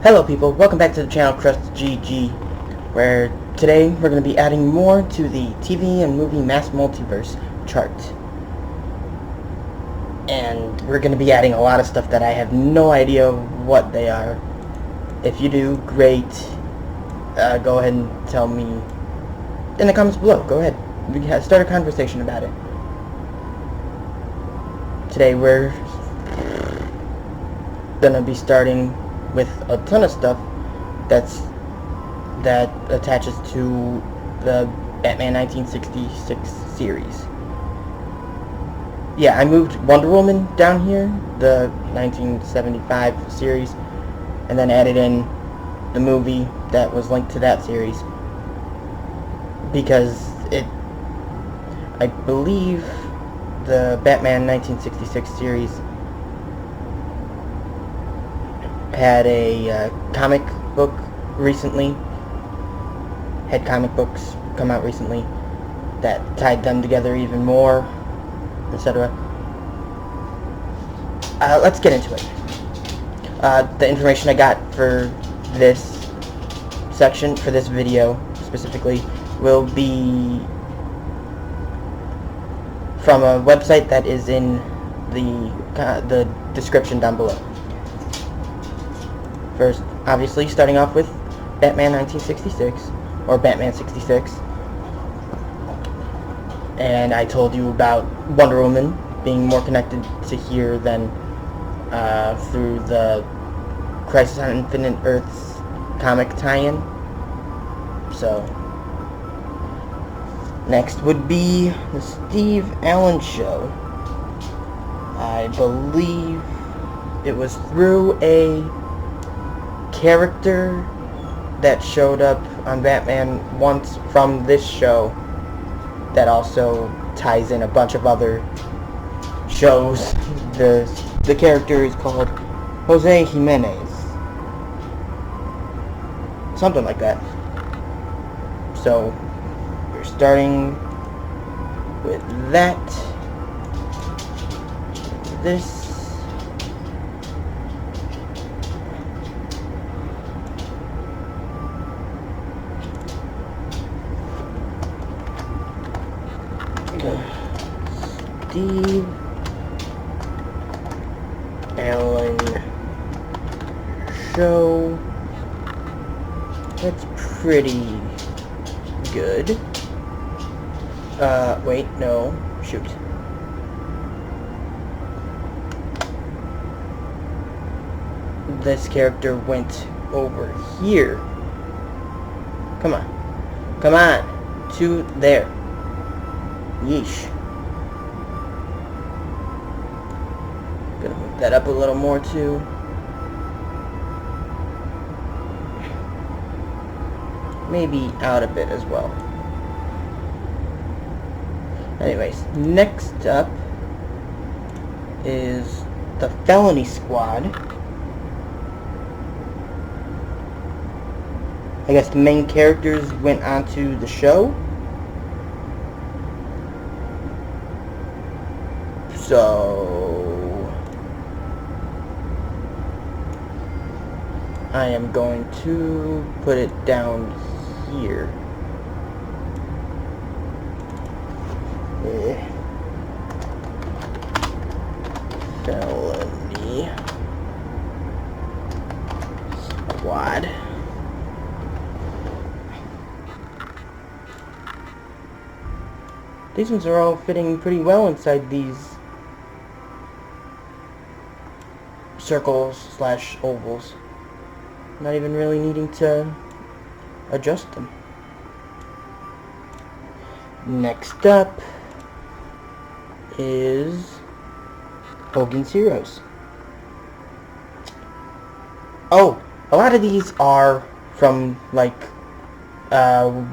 Hello people, welcome back to the channel CrustG-G, where today we're going to be adding more to the TV and movie mass multiverse chart. And we're going to be adding a lot of stuff that I have no idea what they are. If you do, great. Go ahead and tell me in the comments below. Go ahead. We can start a conversation about it. Today we're going to be starting with a ton of stuff that attaches to the Batman 1966 series. Yeah, I moved Wonder Woman down here, the 1975 series, and then added in the movie that was linked to that series because I believe the Batman 1966 series had a comic book recently, had comic books come out recently that tied them together even more, etc. Let's get into it. The information I got for this section, for this video specifically, will be from a website that is in the description down below. First, obviously, starting off with Batman 1966, or Batman 66. And I told you about Wonder Woman being more connected to here than through the Crisis on Infinite Earths comic tie-in. So, next would be the Steve Allen Show. I believe it was through a character that showed up on Batman once from this show that also ties in a bunch of other shows. The character is called Jose Jimenez, something like that. So we're starting with that. This Steve Allen Show. That's pretty good. Wait, no. Shoot. This character went over here. Come on. Come on. To there. Yeesh. Gonna move that up a little more too. Maybe out a bit as well. Anyways, next up is the Felony Squad. I guess the main characters went onto the show. So I am going to put it down here. Felony Squad. These ones are all fitting pretty well inside these circles slash ovals. Not even really needing to adjust them. Next up is Hogan's Heroes. Oh, a lot of these are from like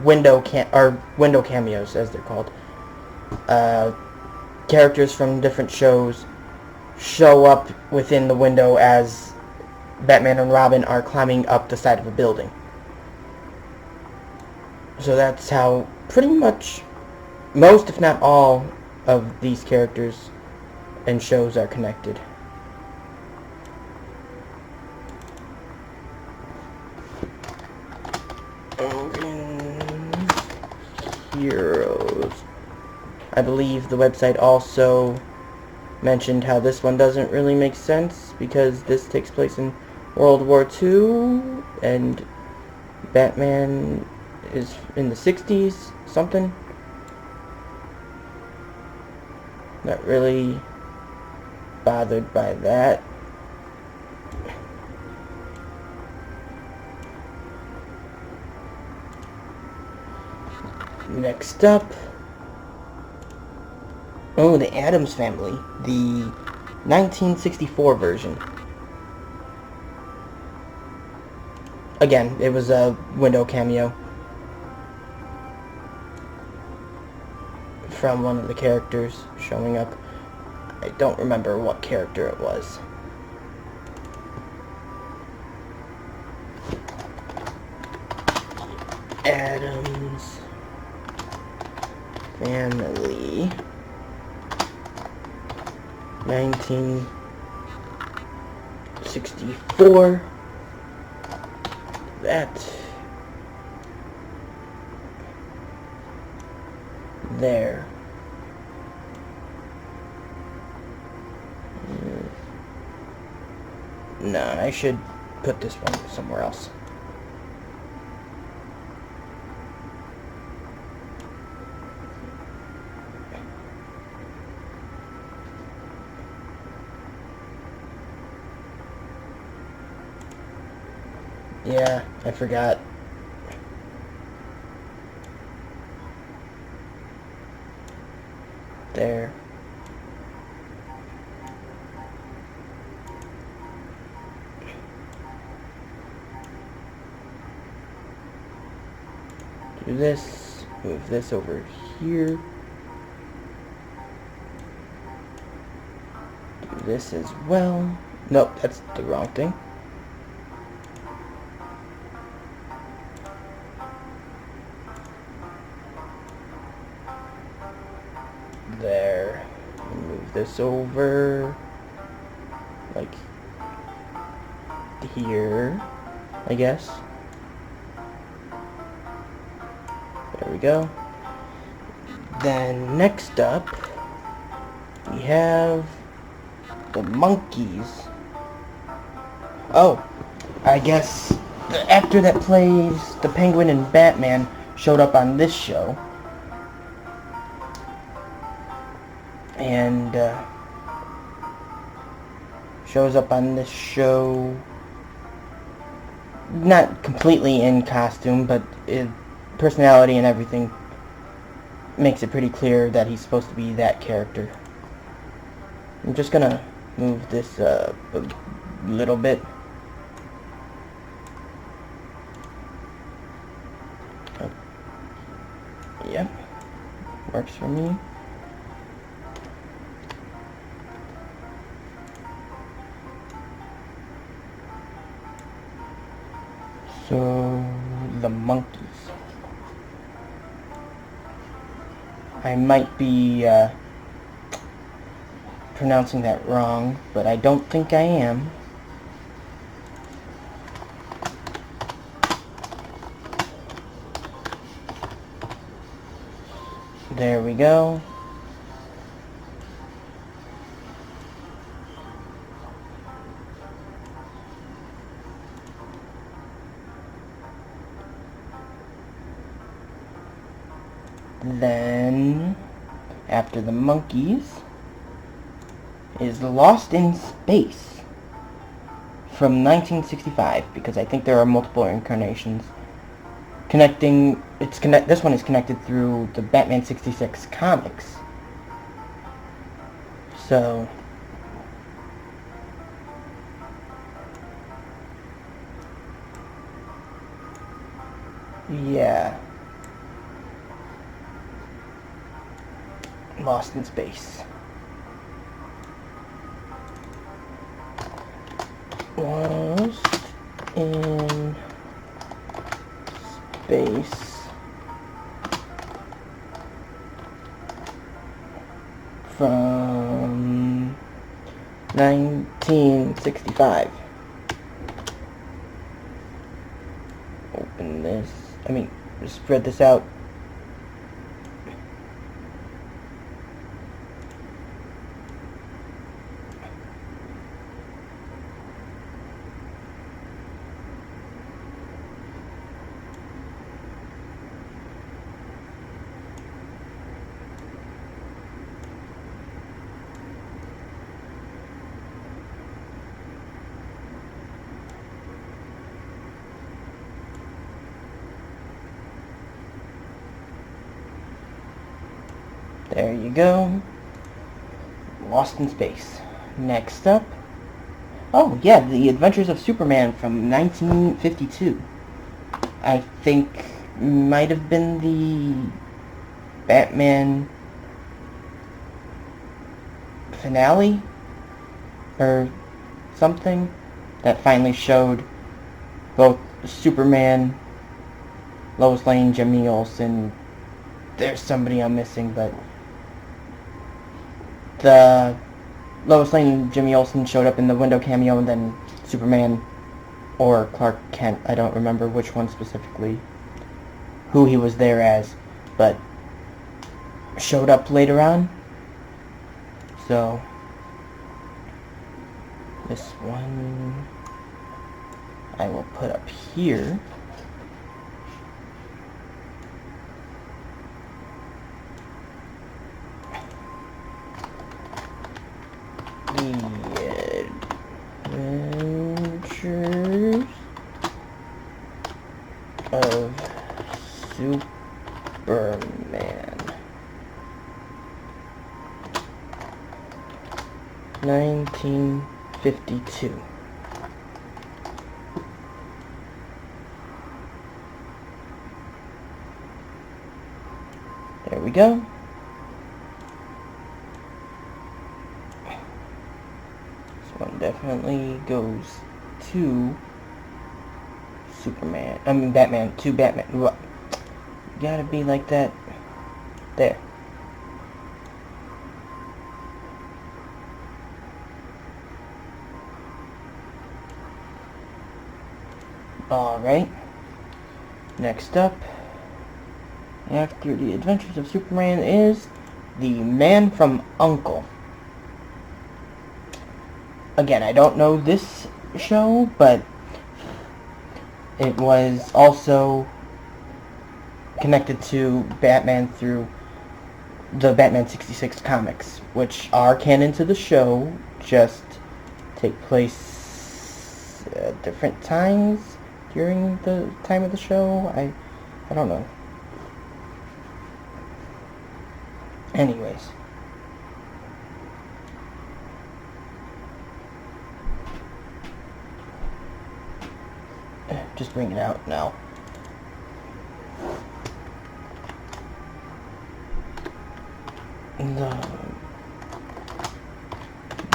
window cameos, as they're called. Characters from different shows show up within the window as Batman and Robin are climbing up the side of a building. So that's how pretty much most, if not all, of these characters and shows are connected. Gothams Heroes. I believe the website also mentioned how this one doesn't really make sense because this takes place in World War II and Batman is in the 60s, something. Not really bothered by that. Next up, oh, the Addams Family, the 1964 version. Again, it was a window cameo from one of the characters showing up. I don't remember what character it was. Addams Family 1964. That there. Nah, I should put this one somewhere else. Yeah, I forgot. There. Do this, move this over here. Do this as well. Nope, that's the wrong thing. There. Move this over like here, I guess. There we go. Then next up we have the monkeys. Oh, I guess the actor that plays the Penguin and Batman showed up on this show. And shows up on this show not completely in costume, but personality and everything makes it pretty clear that he's supposed to be that character. I'm just gonna move this a little bit. Yep, works for me. So, the monkeys. I might be pronouncing that wrong, but I don't think I am. There we go. Then, after the monkeys, is Lost in Space from 1965, because I think there are multiple incarnations. This one is connected through the Batman 66 comics. So, yeah. Lost in Space. Lost in Space from 1965. Open this. spread this out. There you go. Lost in Space. Next up. Oh, yeah, The Adventures of Superman from 1952. I think might have been the Batman finale or something that finally showed both Superman, Lois Lane, Jimmy Olsen. There's somebody I'm missing, but the Lois Lane and Jimmy Olsen showed up in the window cameo, and then Superman or Clark Kent, I don't remember which one specifically, who he was there as, but showed up later on. So this one I will put up here. The Adventures of Superman, 1952. There we go. One definitely goes to Superman. I mean Batman. To Batman. You gotta be like that. There. Alright. Next up, after The Adventures of Superman, is The Man from U.N.C.L.E. Again, I don't know this show, but it was also connected to Batman through the Batman 66 comics, which are canon to the show, just take place at different times during the time of the show. I don't know. Anyways. Just bring it out now. The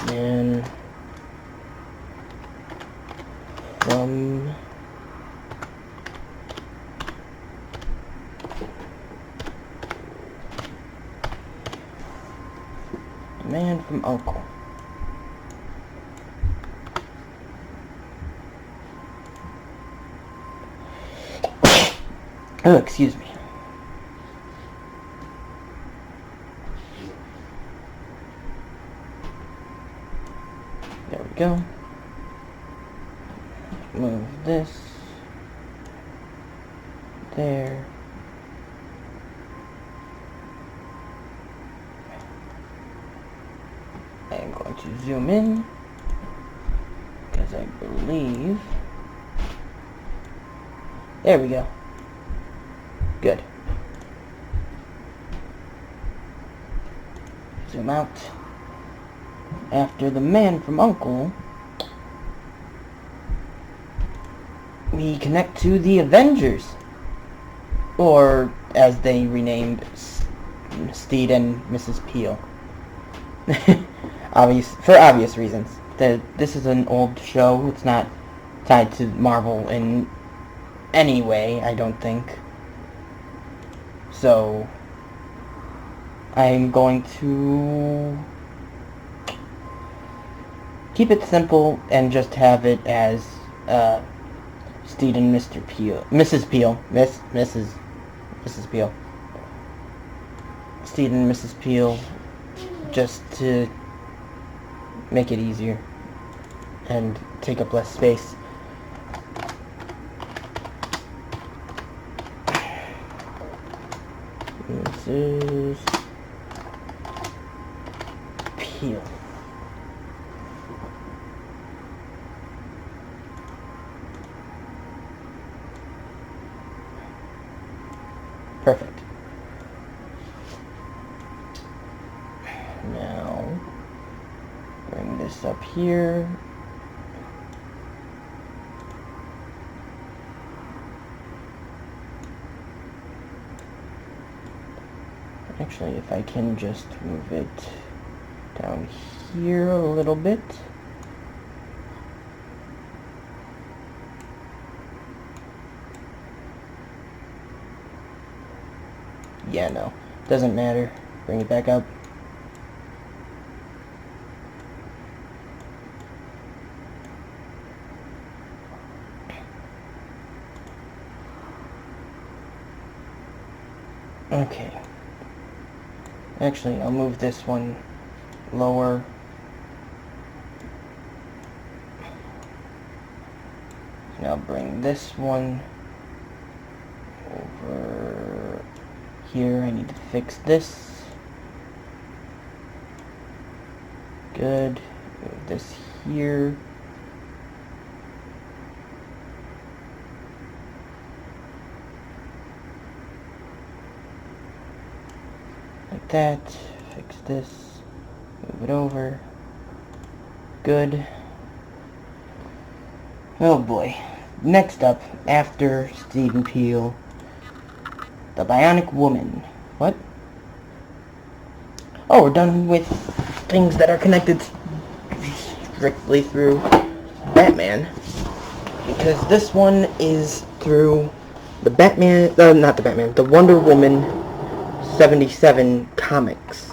Man from U.N.C.L.E. Oh, excuse me. There we go. Move this. There. I am going to zoom in because I believe. There we go. Good. Zoom out. After The Man from U.N.C.L.E., we connect to the Avengers, or as they renamed Steed and Mrs. Peel. For obvious reasons. This is an old show. It's not tied to Marvel in any way, I don't think. So I'm going to keep it simple and just have it as Steed and Mr. Peel. Mrs. Peel. Mrs. Peel. Steed and Mrs. Peel, just to make it easier and take up less space. Mrs. Peel. Perfect. Now, bring this up here. Actually, if I can just move it down here a little bit. Yeah, no. Doesn't matter. Bring it back up. Okay. Actually, I'll move this one lower. And I'll bring this one over here. I need to fix this. Good. Move this here. Like that. Fix this. Move it over. Good. Oh boy. Next up, after Stephen Peel, the Bionic Woman. What? Oh, we're done with things that are connected strictly through Batman. Because this one is through the Batman, not the Batman, the Wonder Woman 77 comics.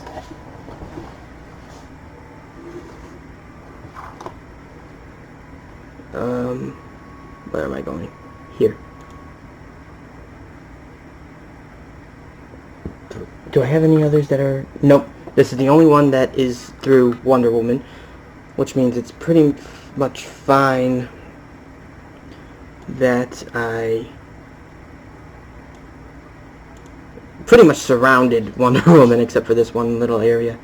Where am I going? Here. Do I have any others that are... Nope. This is the only one that is through Wonder Woman, which means it's pretty much fine that I pretty much surrounded Wonder Woman except for this one little area.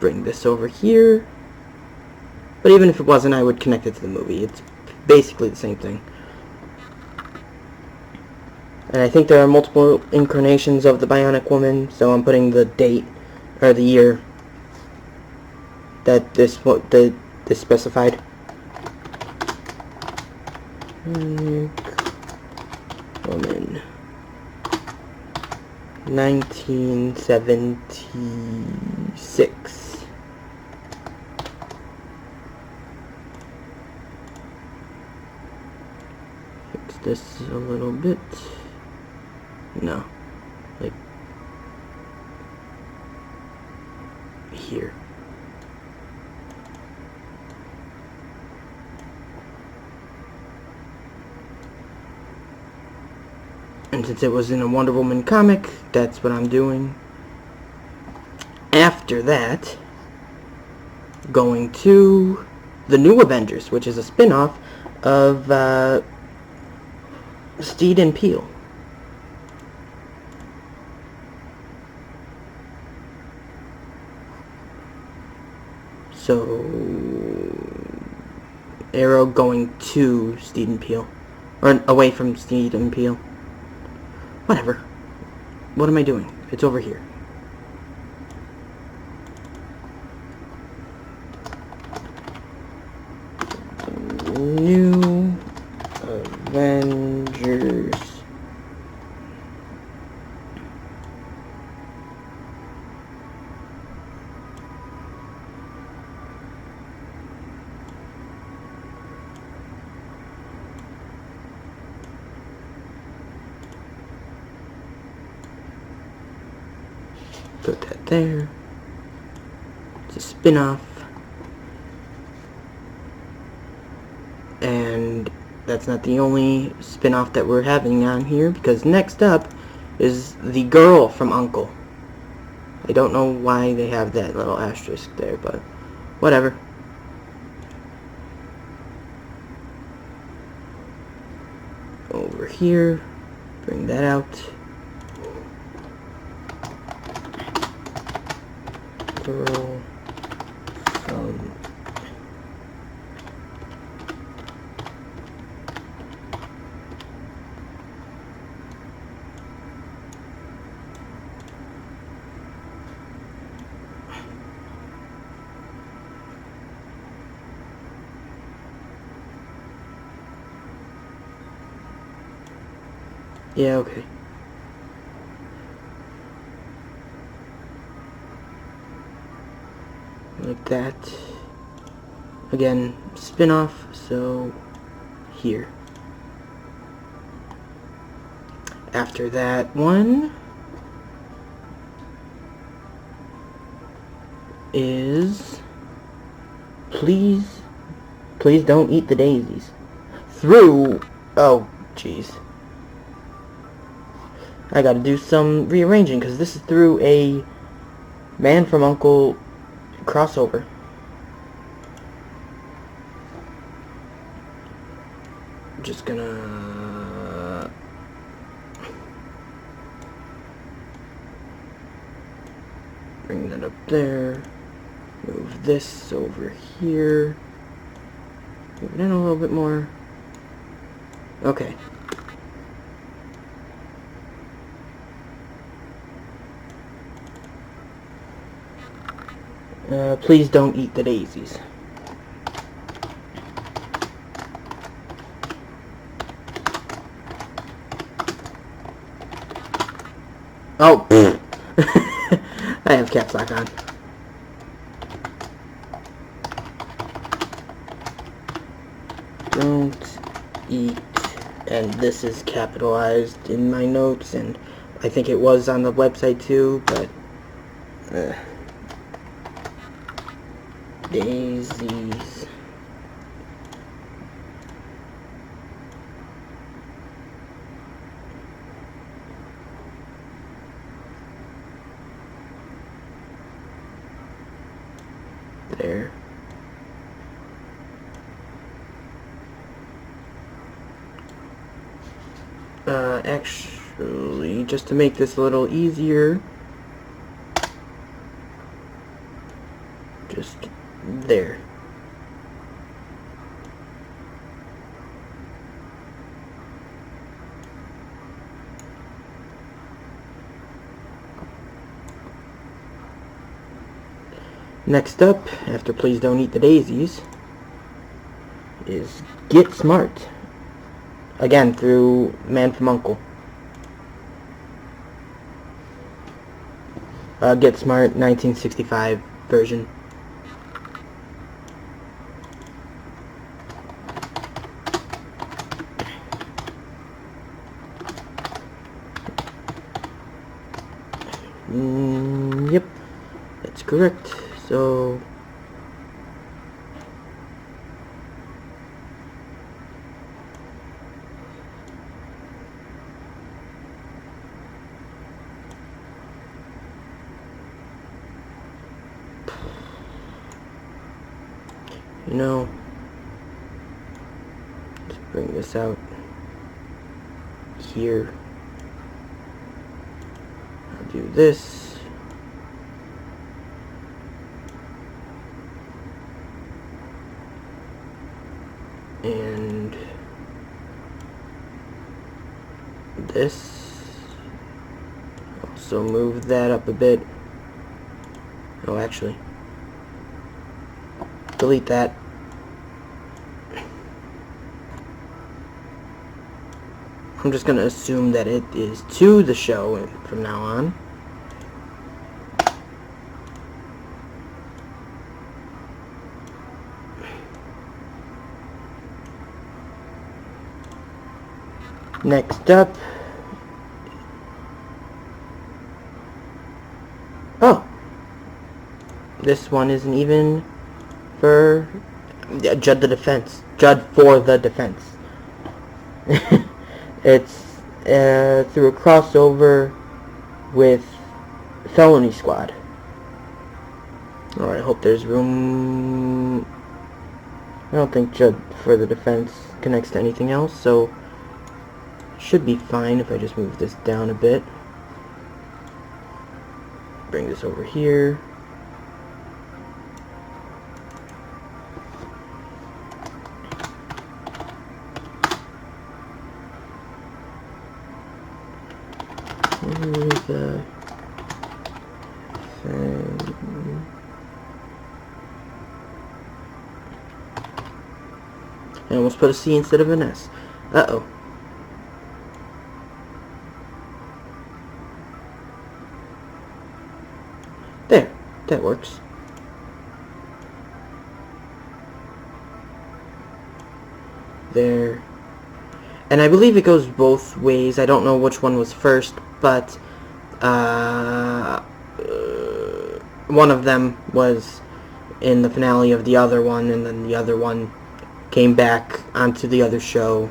Bring this over here. But even if it wasn't, I would connect it to the movie. It's basically the same thing. And I think there are multiple incarnations of the Bionic Woman, so I'm putting the date, or the year, that this specified. Bionic Woman. 1976. Fix this a little bit. No. Like here. And since it was in a Wonder Woman comic, that's what I'm doing. After that, going to the New Avengers, which is a spin-off of Steed and Peel. So, arrow going to Steed and Peel. Or away from Steed and Peel. Whatever. What am I doing? It's over here. New Avengers. Put that there. It's a spin-off. And that's not the only spin-off that we're having on here, because next up is the girl from Uncle. I don't know why they have that little asterisk there, but whatever. Over here, bring that out. Girl from yeah, okay. Like that. Again, spin-off, so here. After that one is Please Don't Eat the Daisies. Through, oh jeez, I gotta do some rearranging because this is through a Man from Uncle crossover. I'm just gonna bring that up there, move this over here, move it in a little bit more. Okay. Please Don't Eat the Daisies. Oh, I have caps lock on. Don't eat, and this is capitalized in my notes, and I think it was on the website too, but daisies. There. Actually, just to make this a little easier, just there. Next up, after Please Don't Eat the Daisies, is Get Smart. Again, through Man from Uncle. Get Smart, 1965 version. Yep, that's correct. So you know, let's bring this out here. I'll do this. And this. Also move that up a bit. Oh, actually, delete that. I'm just gonna assume that it is to the show from now on. Next up, oh, this one isn't even for Judd for the Defense. It's through a crossover with Felony Squad. Alright, I hope there's room. I don't think Judd for the defense connects to anything else, so should be fine if I just move this down a bit. Bring this over here. Where's the thing? I almost put a C instead of an S. Uh-oh. There. That works. There. And I believe it goes both ways. I don't know which one was first, but one of them was in the finale of the other one, and then the other one came back onto the other show.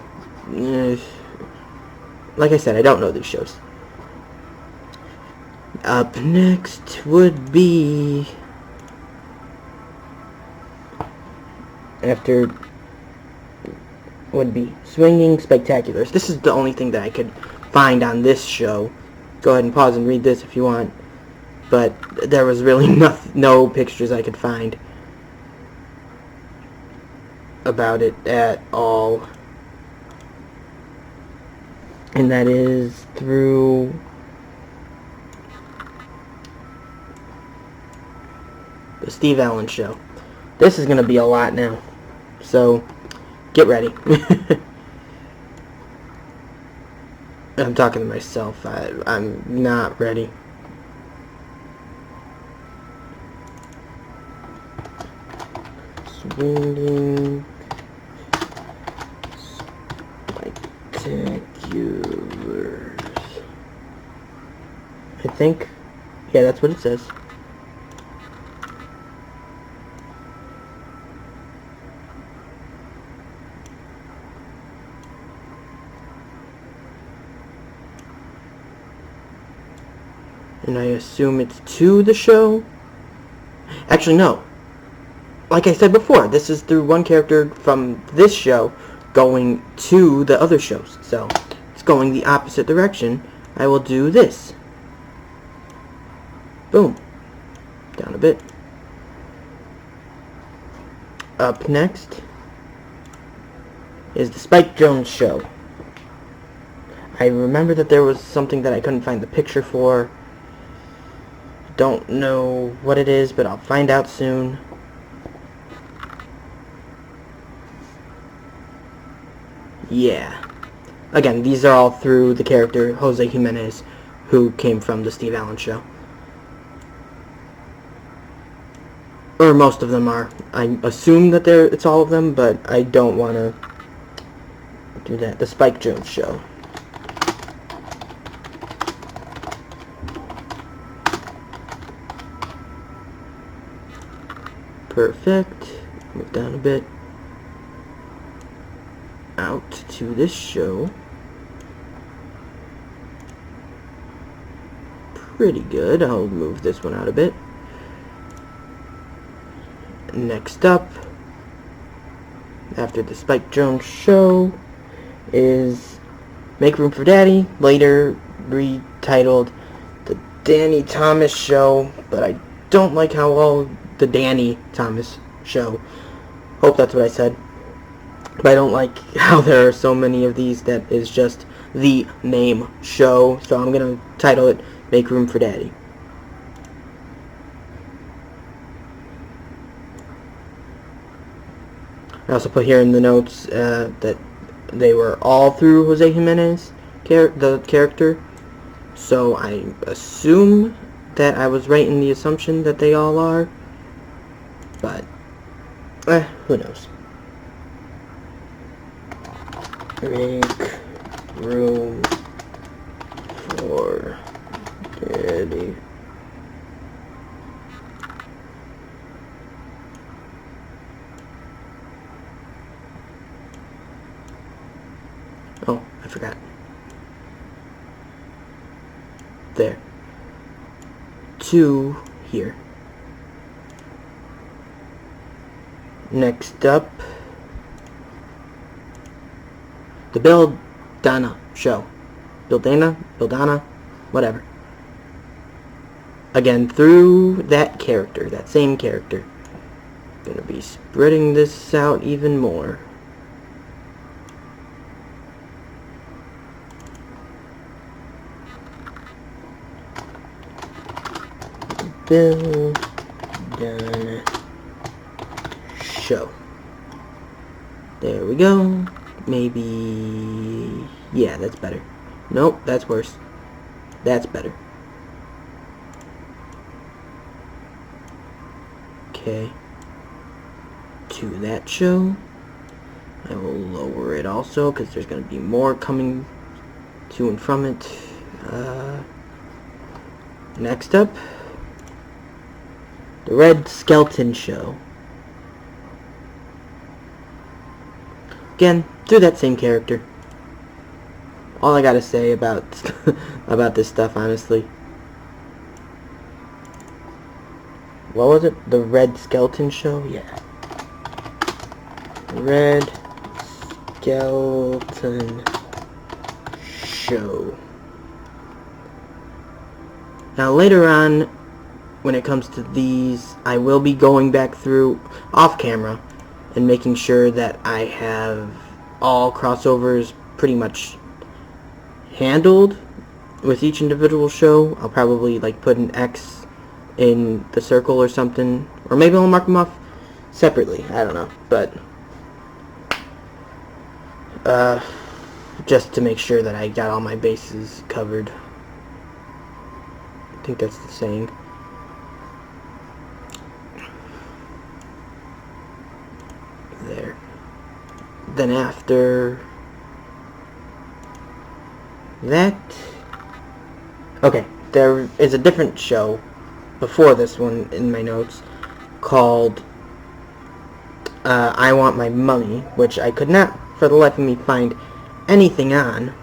Like I said, I don't know these shows. Up next would be... Swinging Spectaculars. This is the only thing that I could find on this show. Go ahead and pause and read this if you want. But there was really no pictures I could find about it at all. And that is through the Steve Allen Show. This is going to be a lot now. So, get ready. I'm talking to myself. I'm not ready. Swinging Spectaculars. I think. Yeah, that's what it says. And I assume it's to the show. Actually, no. Like I said before, this is through one character from this show going to the other shows. So, it's going the opposite direction. I will do this. Boom. Down a bit. Up next is the Spike Jonze Show. I remember that there was something that I couldn't find the picture for. Don't know what it is, but I'll find out soon. Yeah. Again, these are all through the character Jose Jimenez, who came from the Steve Allen Show. Or most of them are. I assume that it's all of them, but I don't want to do that. The Spike Jonze Show. Perfect. Move down a bit. Out to this show. Pretty good. I'll move this one out a bit. Next up, after the Spike Jonze Show, is Make Room for Daddy, later retitled The Danny Thomas Show, but I don't like how all the Danny Thomas Show. Hope that's what I said. But I don't like how there are so many of these that is just the name show. So I'm going to title it Make Room for Daddy. I also put here in the notes that they were all through Jose Jimenez, the character. So I assume that I was right in the assumption that they all are. But, who knows. Make room for Daddy. Oh, I forgot. There. 2 here. Next up, the Bildana Show. Bildana, whatever. Again, through that character, that same character. Gonna be spreading this out even more. Bildana Show. There we go. Maybe... yeah, that's better. Nope, that's worse. That's better. Okay. To that show. I will lower it also, because there's going to be more coming to and from it. Next up, the Red Skeleton Show. Again, through that same character. All I gotta say about about this stuff, honestly. What was it? The Red Skeleton Show? Yeah. Red Skeleton Show. Now later on, when it comes to these, I will be going back through off camera and making sure that I have all crossovers pretty much handled with each individual show. I'll probably like put an X in the circle or something, or maybe I'll mark them off separately. I don't know, but just to make sure that I got all my bases covered. I think that's the saying. There. Then after that, okay, there is a different show before this one in my notes called I Want My Mummy, which I could not for the life of me find anything on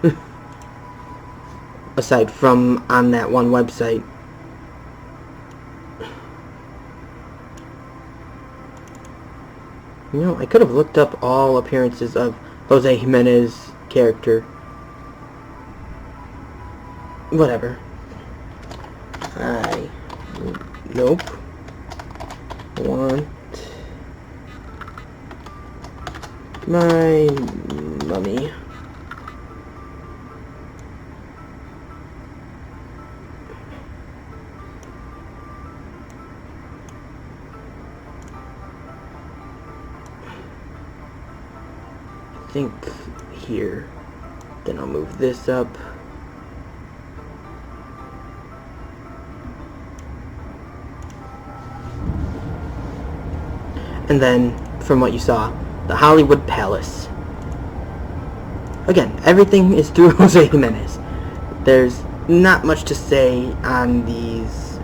aside from on that one website. You know, I could have looked up all appearances of Jose Jimenez's character. Whatever. Nope. Want my mummy. I think here. Then I'll move this up. And then, from what you saw, the Hollywood Palace. Again, everything is through Jose Jimenez. There's not much to say on these,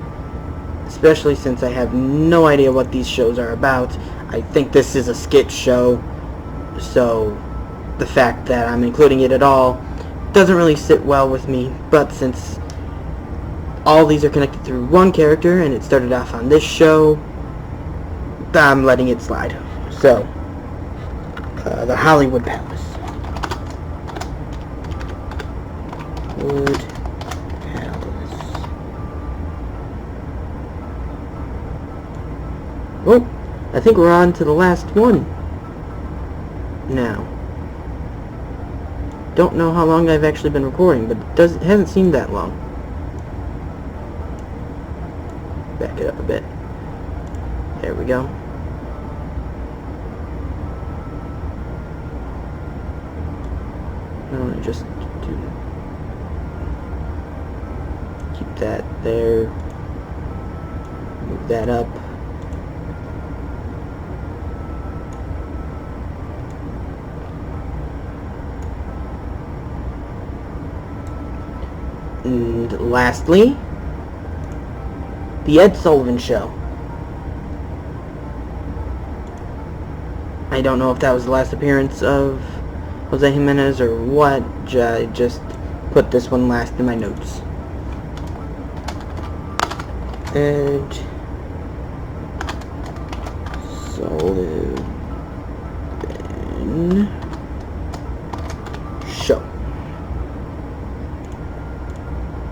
especially since I have no idea what these shows are about. I think this is a skit show, so the fact that I'm including it at all doesn't really sit well with me, but since all these are connected through one character and it started off on this show, I'm letting it slide. So, the Hollywood Palace. Wood Palace. Oh, I think we're on to the last one now. Don't know how long I've actually been recording, but it hasn't seemed that long. Back it up a bit. There we go. I'm gonna just keep that there. Move that up. And lastly, the Ed Sullivan Show. I don't know if that was the last appearance of Jose Jimenez or what. I just put this one last in my notes. Edge Sullivan Show.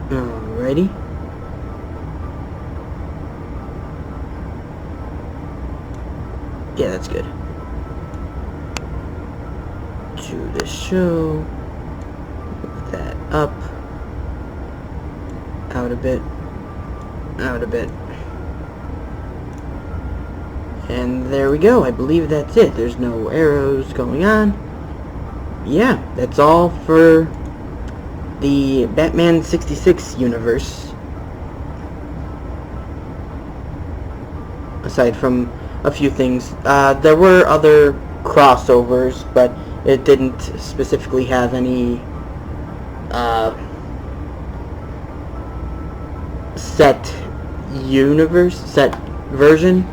Alrighty. Yeah, that's good. To the show. Move that up. Out a bit. Out a bit. And there we go. I believe that's it. There's no arrows going on. Yeah, that's all for the Batman 66 universe. Aside from a few things. There were other crossovers, but it didn't specifically have any set version.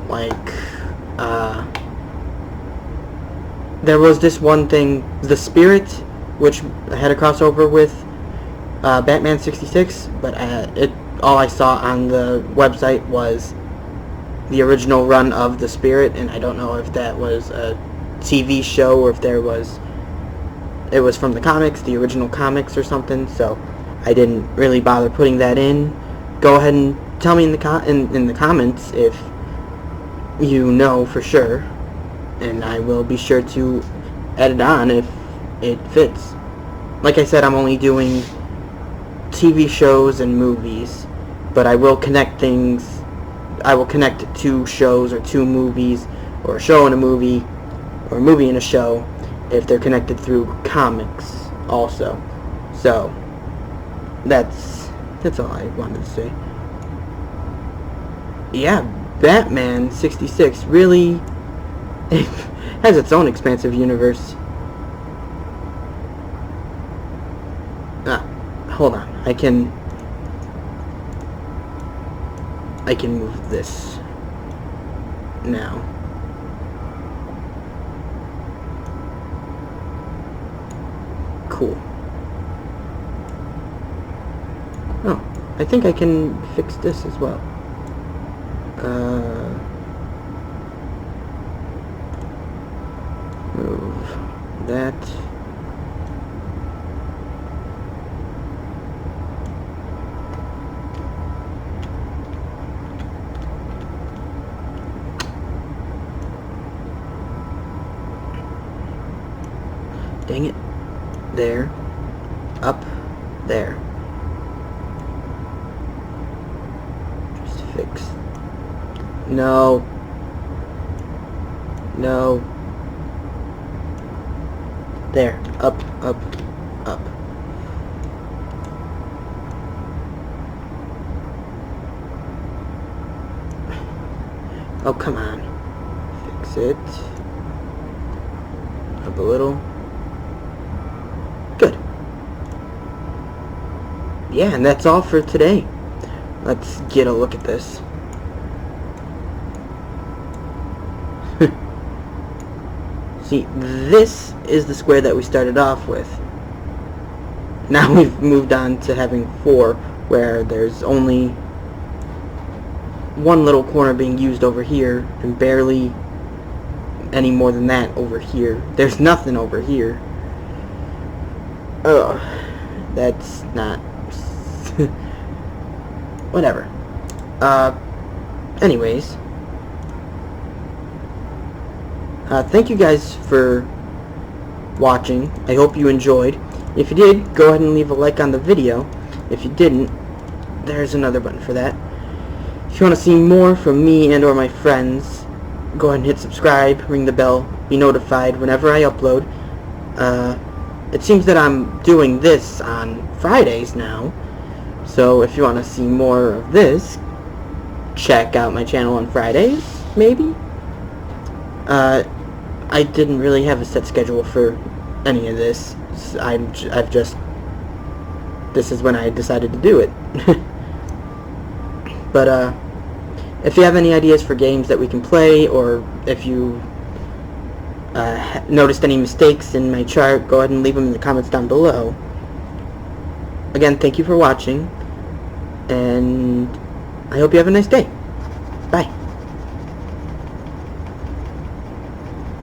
Like, there was this one thing, The Spirit, which had a crossover with Batman 66, but all I saw on the website was the original run of The Spirit, and I don't know if that was a TV show or if it was from the comics, the original comics or something, so I didn't really bother putting that in. Go ahead and tell me in the comments if you know for sure, and I will be sure to add it on if it fits. Like I said, I'm only doing TV shows and movies, but I will connect things. I will connect two shows or two movies, or a show and a movie, or a movie and a show, if they're connected through comics also. So that's all I wanted to say. Yeah, Batman 66 really has its own expansive universe. Hold on. I can move this now. Cool. Oh, I think I can fix this as well. Move that. Dang it. There. Up. There. Just fix. No. No. There. Up, up, up. Oh, come on. Fix it. Up a little. Good. Yeah, and that's all for today. Let's get a look at this. See, this is the square that we started off with. Now we've moved on to having 4, where there's only one little corner being used over here, and barely any more than that over here. There's nothing over here. Ugh, that's not... Whatever. Anyways. Thank you guys for watching. I hope you enjoyed. If you did, go ahead and leave a like on the video. If you didn't, there's another button for that. If you want to see more from me and or my friends, go ahead and hit subscribe, ring the bell, be notified whenever I upload. It seems that I'm doing this on Fridays now, so if you want to see more of this, check out my channel on Fridays, maybe? I didn't really have a set schedule for any of this. This is when I decided to do it. But, if you have any ideas for games that we can play, or if you noticed any mistakes in my chart, go ahead and leave them in the comments down below. Again, thank you for watching, and I hope you have a nice day. Bye.